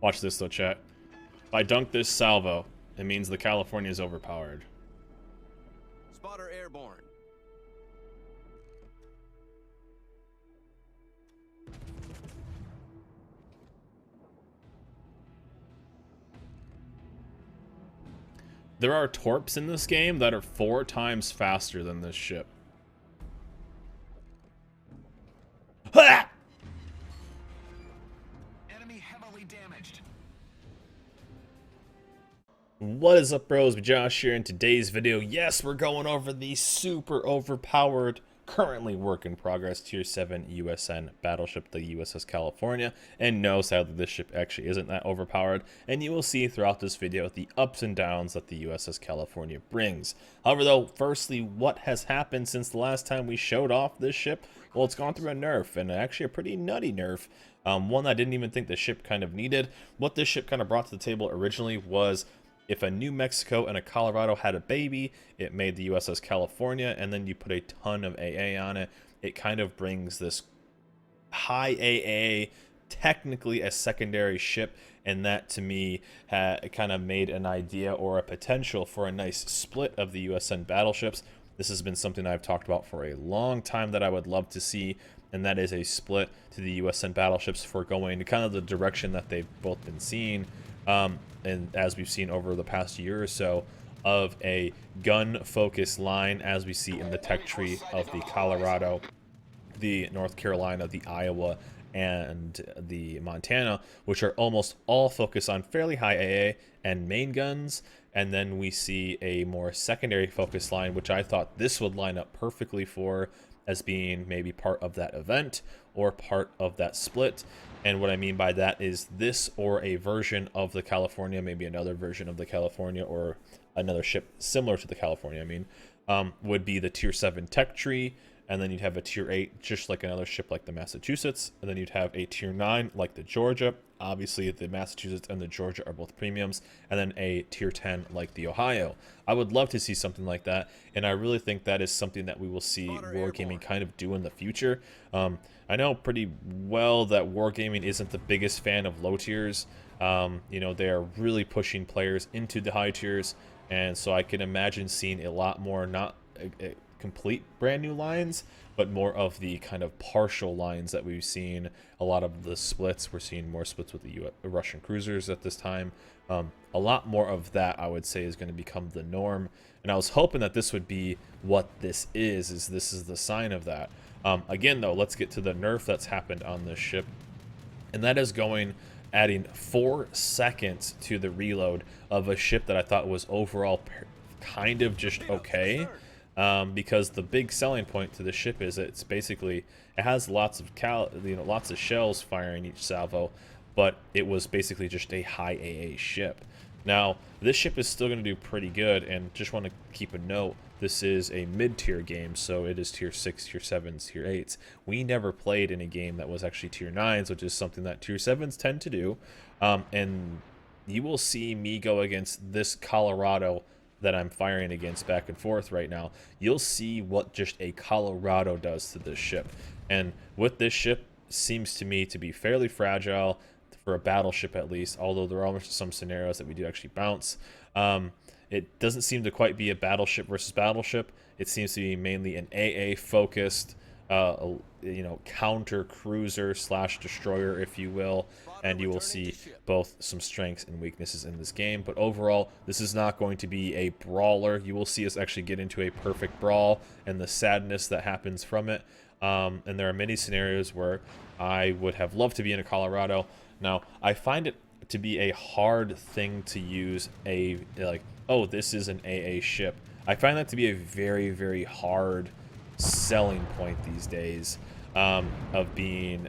Watch this though, chat. If I dunk this salvo, it means the California is overpowered. Spotter airborne. There are torps in this game that are 4 times faster than this ship. Ha! Enemy heavily damaged. What is up, bros? Josh here. In today's video, yes, we're going over the super overpowered, currently work in progress Tier 7 USN Battleship, the USS California. And no, sadly, this ship actually isn't that overpowered, and you will see throughout this video the ups and downs that the USS California brings. However, though, firstly, what has happened since the last time we showed off this ship? Well, it's gone through a nerf, and actually a pretty nutty nerf. One I didn't even think the ship kind of needed. What this ship kind of brought to the table originally was, if a New Mexico and a Colorado had a baby, it made the USS California, and then you put a ton of AA on it. It kind of brings this high AA, technically a secondary ship, and that to me kind of made an idea or a potential for a nice split of the USN battleships. This has been something I've talked about for a long time that I would love to see, and that is a split to the USN battleships for going to kind of the direction that they've both been seeing. And as we've seen over the past year or so, of a gun-focused line, as we see in the tech tree of the Colorado, the North Carolina, the Iowa, and the Montana, which are almost all focused on fairly high AA and main guns. And then we see a more secondary focus line, which I thought this would line up perfectly for, as being maybe part of that event or part of that split. And what I mean by that is this or a version of the California, maybe another version of the California, or another ship similar to the California, I mean, would be the Tier 7 tech tree. And then you'd have a Tier 8, just like another ship like the Massachusetts. And then you'd have a Tier 9 like the Georgia. Obviously, the Massachusetts and the Georgia are both premiums. And then a Tier 10 like the Ohio. I would love to see something like that. And I really think that is something that we will see Wargaming kind of do in the future. I know pretty well that Wargaming isn't the biggest fan of low tiers. You know, they are really pushing players into the high tiers. And so I can imagine seeing a lot more, not complete brand new lines, but more of the kind of partial lines that we've seen. A lot of the splits, we're seeing more splits with the Russian cruisers at this time. A lot more of that, I would say, is going to become the norm, and I was hoping that this would be what this is this is the sign of that. Again though, let's get to the nerf that's happened on this ship, and that is adding 4 seconds to the reload of a ship that I thought was overall kind of just okay. Because the big selling point to the ship is it has lots of lots of shells firing each salvo, but it was basically just a high AA ship. Now this ship is still going to do pretty good, and just want to keep a note, this is a mid-tier game, so it is Tier 6, Tier 7s, Tier 8s. We never played in a game that was actually Tier 9s, which is something that Tier 7s tend to do. And you will see me go against this Colorado that I'm firing against back and forth right now. You'll see what just a Colorado does to this ship. And with this ship, seems to me to be fairly fragile for a battleship at least, although there are some scenarios that we do actually bounce. It doesn't seem to quite be a battleship versus battleship. It seems to be mainly an AA focused counter cruiser / destroyer, if you will, and you will see both some strengths and weaknesses in this game. But overall, this is not going to be a brawler. You will see us actually get into a perfect brawl and the sadness that happens from it. And there are many scenarios where I would have loved to be in a Colorado. Now, I find it to be a hard thing to use oh, this is an AA ship. I find that to be a very, very hard selling point these days, of being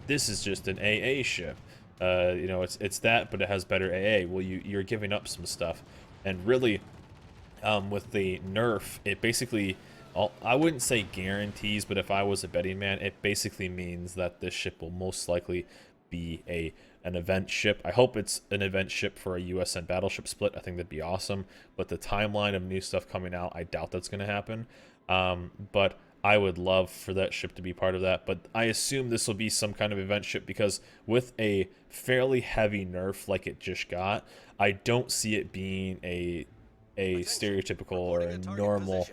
this is just an AA ship. It's that, but it has better AA. Well, you're giving up some stuff. And really, with the nerf, it basically, I wouldn't say guarantees, but if I was a betting man, it basically means that this ship will most likely be an event ship. I hope it's an event ship for a USN battleship split. I think that'd be awesome, but the timeline of new stuff coming out, I doubt that's going to happen. But I would love for that ship to be part of that, but I assume this will be some kind of event ship because with a fairly heavy nerf like it just got, I don't see it being a stereotypical or a normal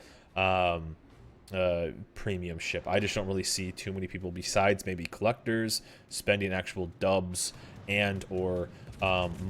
premium ship. I just don't really see too many people besides maybe collectors spending actual dubs and or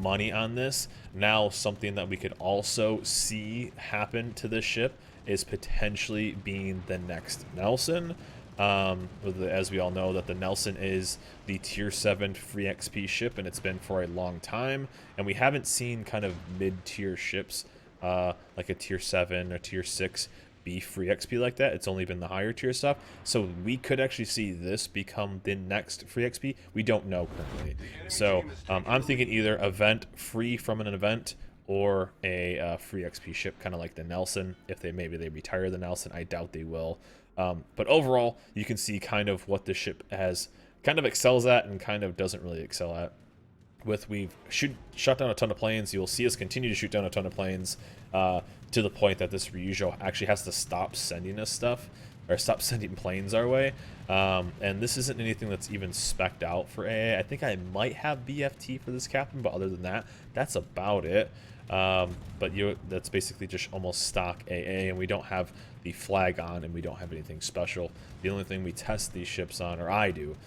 money on this. Now something that we could also see happen to this ship is potentially being the next Nelson. As we all know that the Nelson is the tier 7 free XP ship, and it's been for a long time, and we haven't seen kind of mid-tier ships like a tier 7 or tier 6 be free XP like that. It's only been the higher tier stuff, so we could actually see this become the next free XP. We don't know currently, so I'm thinking either event free from an event or a free XP ship, kind of like the Nelson. If maybe they retire the Nelson, I doubt they will. But overall, you can see kind of what the ship has kind of excels at and kind of doesn't really excel at. We've shot down a ton of planes. You'll see us continue to shoot down a ton of planes to the point that this Ryujo actually has to stop sending us stuff, or stop sending planes our way. And this isn't anything that's even spec'd out for AA. I think I might have BFT for this captain, but other than that, that's about it. But that's basically just almost stock AA, and we don't have the flag on, and we don't have anything special. The only thing we test these ships on, or I do,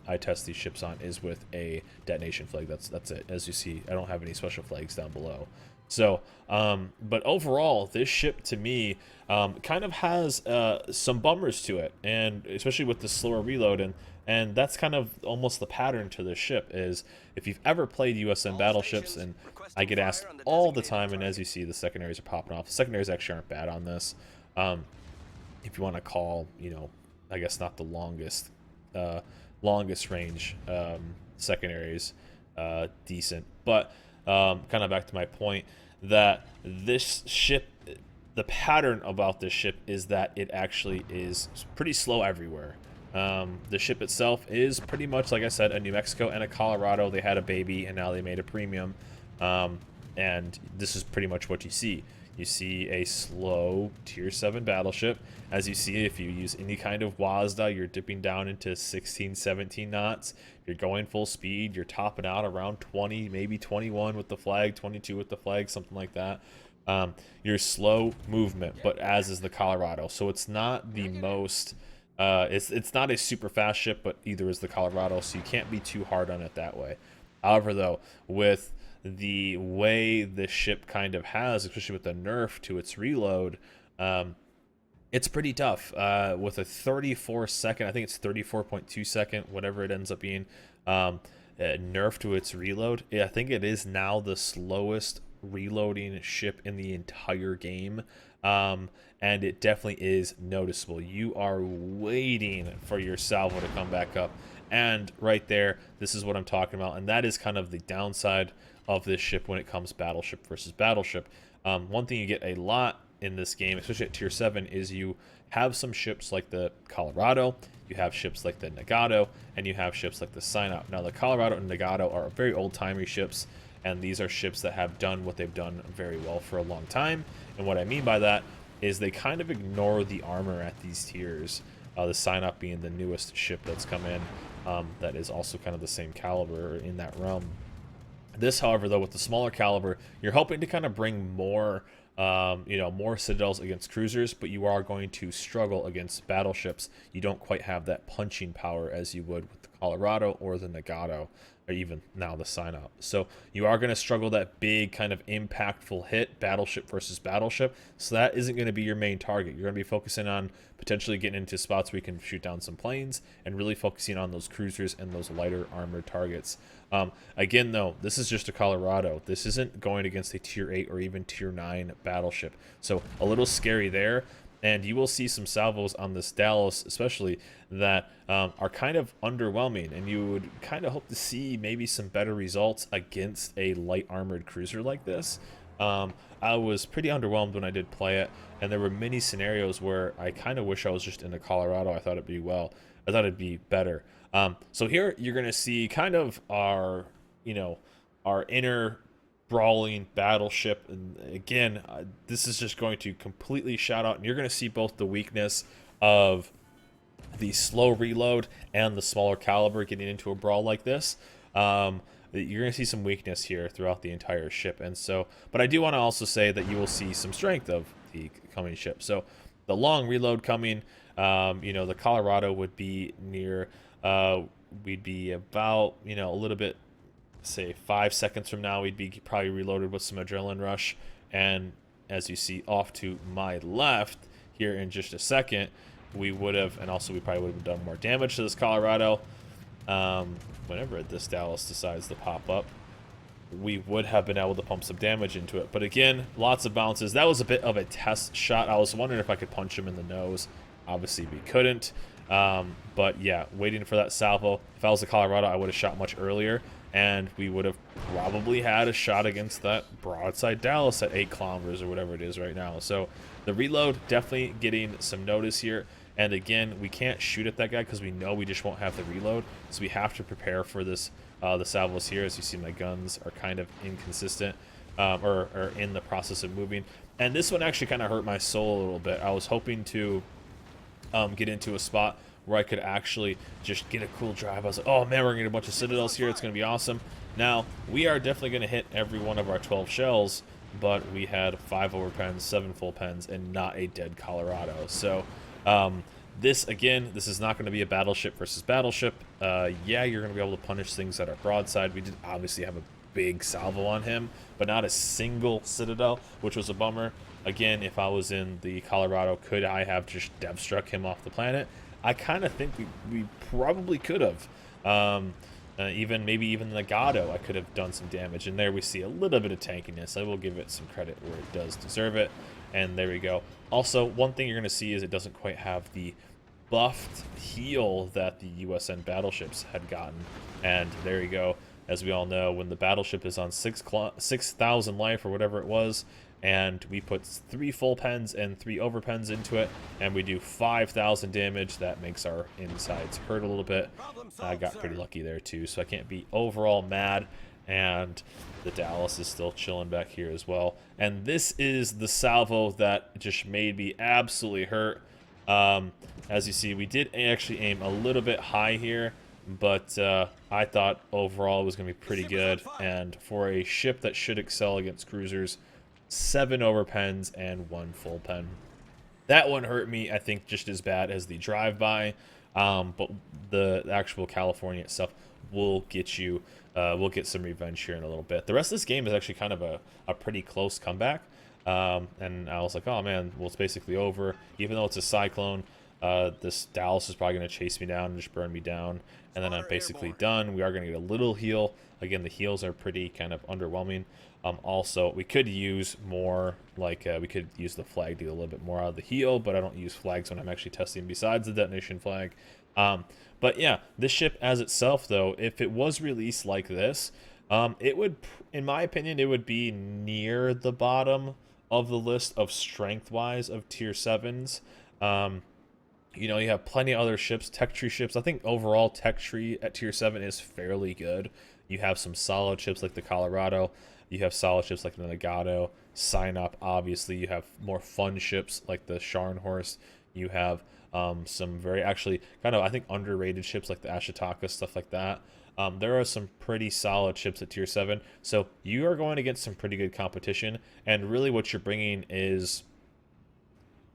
I test these ships on, is with a detonation flag. That's it. As you see, I don't have any special flags down below. So, but overall, this ship to me kind of has some bummers to it, and especially with the slower reload, and that's kind of almost the pattern to this ship. Is if you've ever played USM battleships, and I get asked all the time, and as you see, the secondaries are popping off. The secondaries actually aren't bad on this. If you want to call, I guess not the longest range secondaries decent, but kind of back to my point that this ship, the pattern about this ship is that it actually is pretty slow everywhere. The ship itself is pretty much, like I said, a New Mexico and a Colorado. They had a baby and now they made a premium, and this is pretty much what you see. You see a slow tier 7 battleship. As you see, if you use any kind of WASDA, you're dipping down into 16, 17 knots. If you're going full speed, you're topping out around 20, maybe 21 with the flag, 22 with the flag, something like that. Your slow movement, but as is the Colorado. So it's not the most, it's not a super fast ship, but either is the Colorado, so you can't be too hard on it that way. However, though, with the way the ship kind of has, especially with the nerf to its reload, it's pretty tough. With a 34 second, I think it's 34.2 second, whatever it ends up being, nerf to its reload. I think it is now the slowest reloading ship in the entire game. And it definitely is noticeable. You are waiting for your salvo to come back up. And right there, this is what I'm talking about. And that is kind of the downside of this ship when it comes battleship versus battleship. One thing you get a lot in this game, especially at tier 7, is you have some ships like the Colorado, you have ships like the Nagato, and you have ships like the Synop. Now the Colorado and Nagato are very old-timey ships, and these are ships that have done what they've done very well for a long time. And what I mean by that is they kind of ignore the armor at these tiers. The Synop being the newest ship that's come in, that is also kind of the same caliber in that realm. This, however, though, with the smaller caliber, you're hoping to kind of bring more, more citadels against cruisers, but you are going to struggle against battleships. You don't quite have that punching power as you would with the Colorado or the Nagato, or even now the Synop. So you are going to struggle that big kind of impactful hit, battleship versus battleship. So that isn't going to be your main target. You're going to be focusing on potentially getting into spots where you can shoot down some planes and really focusing on those cruisers and those lighter armored targets. Again, though, this is just a Colorado. This isn't going against a tier 8 or even tier 9 battleship. So a little scary there. And you will see some salvos on this Dallas, especially, that are kind of underwhelming. And you would kind of hope to see maybe some better results against a light armored cruiser like this. I was pretty underwhelmed when I did play it. And there were many scenarios where I kind of wish I was just in the Colorado. I thought it'd be better. So here you're going to see kind of our inner brawling battleship, and again, this is just going to completely shout out, and you're going to see both the weakness of the slow reload and the smaller caliber getting into a brawl like this, you're going to see some weakness here throughout the entire ship. And so, but I do want to also say that you will see some strength of the coming ship. So the long reload coming, you know, the Colorado would be near, we'd be about, you know, a little bit, say 5 seconds from now, we'd be probably reloaded with some adrenaline rush. And as you see off to my left here in just a second, we would have, and also we probably would have done more damage to this Colorado. Whenever this Dallas decides to pop up, we would have been able to pump some damage into it. But again, lots of bounces. That was a bit of a test shot. I was wondering if I could punch him in the nose. Obviously, we couldn't. But yeah, waiting for that salvo. If I was the Colorado, I would have shot much earlier, and we would have probably had a shot against that broadside Dallas at 8 kilometers or whatever it is right now. So the reload definitely getting some notice here. And again, we can't shoot at that guy because we know we just won't have the reload. So we have to prepare for this. The salvos here, as you see, my guns are kind of inconsistent, or in the process of moving. And this one actually kind of hurt my soul a little bit. I was hoping to get into a spot where I could actually just get a cool drive. I was like, oh man, we're gonna get a bunch of citadels here. It's gonna be awesome. Now, we are definitely gonna hit every one of our 12 shells, but we had 5 overpens, 7 full pens, and not a dead Colorado. So this is not going to be a battleship versus battleship. Yeah, you're going to be able to punish things that are broadside. We did obviously have a big salvo on him, but not a single citadel, which was a bummer. Again, if I was in the Colorado, could I have just dev struck him off the planet? I kind of think we probably could have. Maybe even the Gato, I could have done some damage. And there we see a little bit of tankiness. I will give it some credit where it does deserve it. And there we go. Also, one thing you're going to see is it doesn't quite have the buffed heal that the USN battleships had gotten. And there you go. As we all know, when the battleship is on 6,000 life or whatever it was, and we put 3 full pens and 3 overpens into it, and we do 5,000 damage, that makes our insides hurt a little bit. I got pretty lucky there too, so I can't be overall mad. And the Dallas is still chilling back here as well. And this is the salvo that just made me absolutely hurt. As you see, we did actually aim a little bit high here, but I thought overall it was going to be pretty good. And for a ship that should excel against cruisers, 7 overpens and 1 full pen. That one hurt me, I think, just as bad as the drive-by. But the actual California itself will get you, we'll get some revenge here in a little bit. The rest of this game is actually kind of a pretty close comeback. And I was like, oh man, well, it's basically over. Even though it's a cyclone, this Dallas is probably going to chase me down and just burn me down. And then I'm basically done. We are going to get a little heal. Again, the heals are pretty kind of underwhelming. Also, we could use more, like, we could use the flag to get a little bit more out of the heal, but I don't use flags when I'm actually testing besides the detonation flag. But yeah, this ship as itself, though, if it was released like this, it would, in my opinion, it would be near the bottom of the list of strength-wise of tier 7s. You know, you have plenty of other ships, tech tree ships. I think overall tech tree at tier 7 is fairly good. You have some solid ships like the Colorado. You have solid ships like the Nagato, Sinop, obviously. You have more fun ships like the Scharnhorst. You have some very actually kind of, I think, underrated ships like the Ashitaka, stuff like that. There are some pretty solid ships at tier 7. So you are going against some pretty good competition. And really what you're bringing is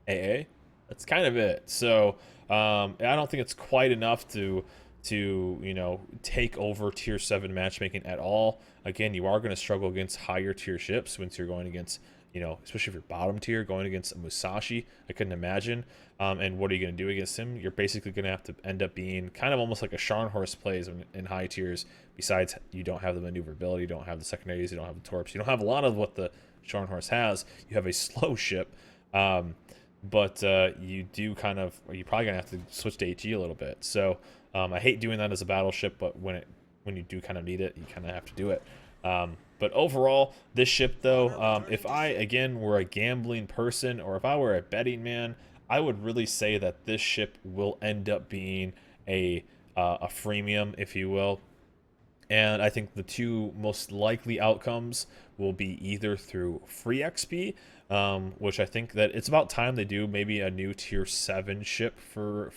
AA. That's kind of it. So I don't think it's quite enough to you know, take over tier 7 matchmaking at all. Again, you are going to struggle against higher tier ships once you're going against, you know, especially if you're bottom tier, going against a Musashi. I couldn't imagine. And what are you going to do against him? You're basically going to have to end up being kind of almost like a Scharnhorst plays in high tiers. Besides, you don't have the maneuverability, you don't have the secondaries, you don't have the torps, you don't have a lot of what the Scharnhorst has. You have a slow ship. But you do kind of, you're probably going to have to switch to HE a little bit. So I hate doing that as a battleship, but when you do kind of need it, you kind of have to do it. But overall, this ship, though, if I, again, were a gambling person, or if I were a betting man, I would really say that this ship will end up being a freemium, if you will. And I think the two most likely outcomes will be either through free XP, which I think that it's about time they do maybe a new tier 7 ship for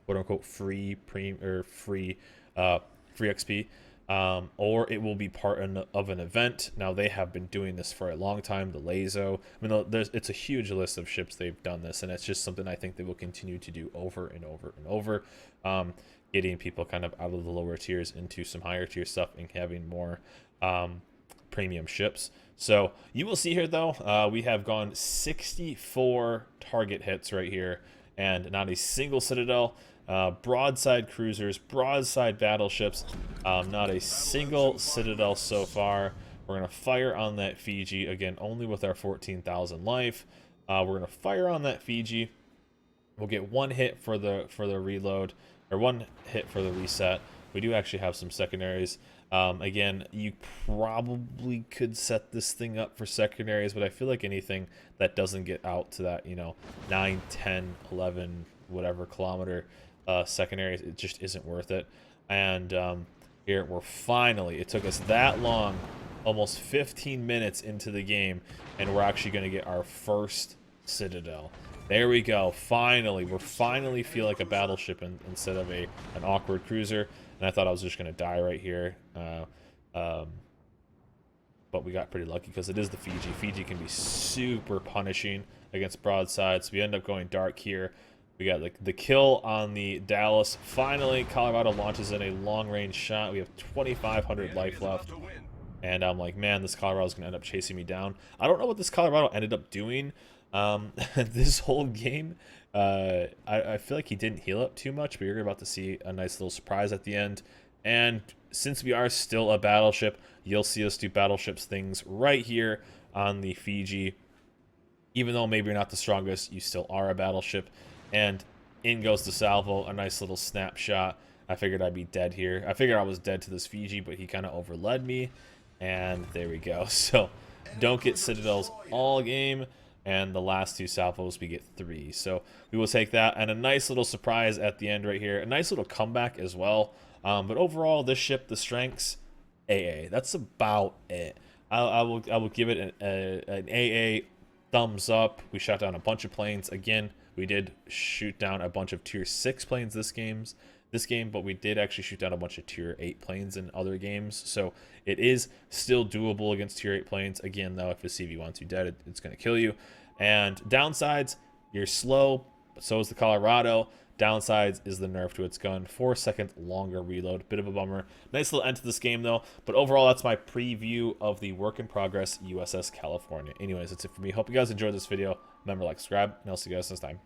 quote unquote free free XP, or it will be part of an event. Now they have been doing this for a long time. The Lazo, I mean, it's a huge list of ships they've done this, and it's just something I think they will continue to do over and over and over. Getting people kind of out of the lower tiers into some higher tier stuff and having more premium ships. So you will see here though, we have gone 64 target hits right here and not a single Citadel. Broadside cruisers, broadside battleships, not a single Citadel so far. We're going to fire on that Fiji, again, only with our 14,000 life. We're going to fire on that Fiji. We'll get one hit for the reload, or one hit for the reset. We do actually have some secondaries. Again, you probably could set this thing up for secondaries, but I feel like anything that doesn't get out to that, you know, 9, 10, 11, whatever kilometer secondaries, it just isn't worth it. And here we're finally, it took us that long, almost 15 minutes into the game, and we're actually going to get our first Citadel. There we go. Finally, we're finally feel like a battleship instead of an awkward cruiser. And I thought I was just going to die right here. But we got pretty lucky because it is the Fiji. Fiji can be super punishing against broadsides. We end up going dark here. We got like the kill on the Dallas. Finally, Colorado launches in a long-range shot. We have 2,500 life left. And I'm like, man, this Colorado's going to end up chasing me down. I don't know what this Colorado ended up doing this whole game. I feel like he didn't heal up too much, but you're about to see a nice little surprise at the end. And since we are still a battleship, you'll see us do battleships things right here on the Fiji. Even though maybe you're not the strongest, you still are a battleship. And in goes the salvo, a nice little snapshot. I figured I'd be dead here. I figured I was dead to this Fiji, but he kind of overled me. And there we go. So don't get Citadels all game. And the last two salvos, we get 3. So we will take that. And a nice little surprise at the end right here. A nice little comeback as well. But overall, this ship, the strengths, AA. That's about it. I will give it an AA thumbs up. We shot down a bunch of planes. Again, we did shoot down a bunch of tier 6 planes this game, but we did actually shoot down a bunch of tier 8 planes in other games. So it is still doable against tier 8 planes. Again, though, if the CV-12 dead, it's going to kill you. And downsides, you're slow, but so is the Colorado. Downsides is the nerf to its gun. 4-second longer reload. Bit of a bummer. Nice little end to this game, though. But overall, that's my preview of the work in progress USS California. Anyways, that's it for me. Hope you guys enjoyed this video. Remember, like, subscribe, and I'll see you guys next time.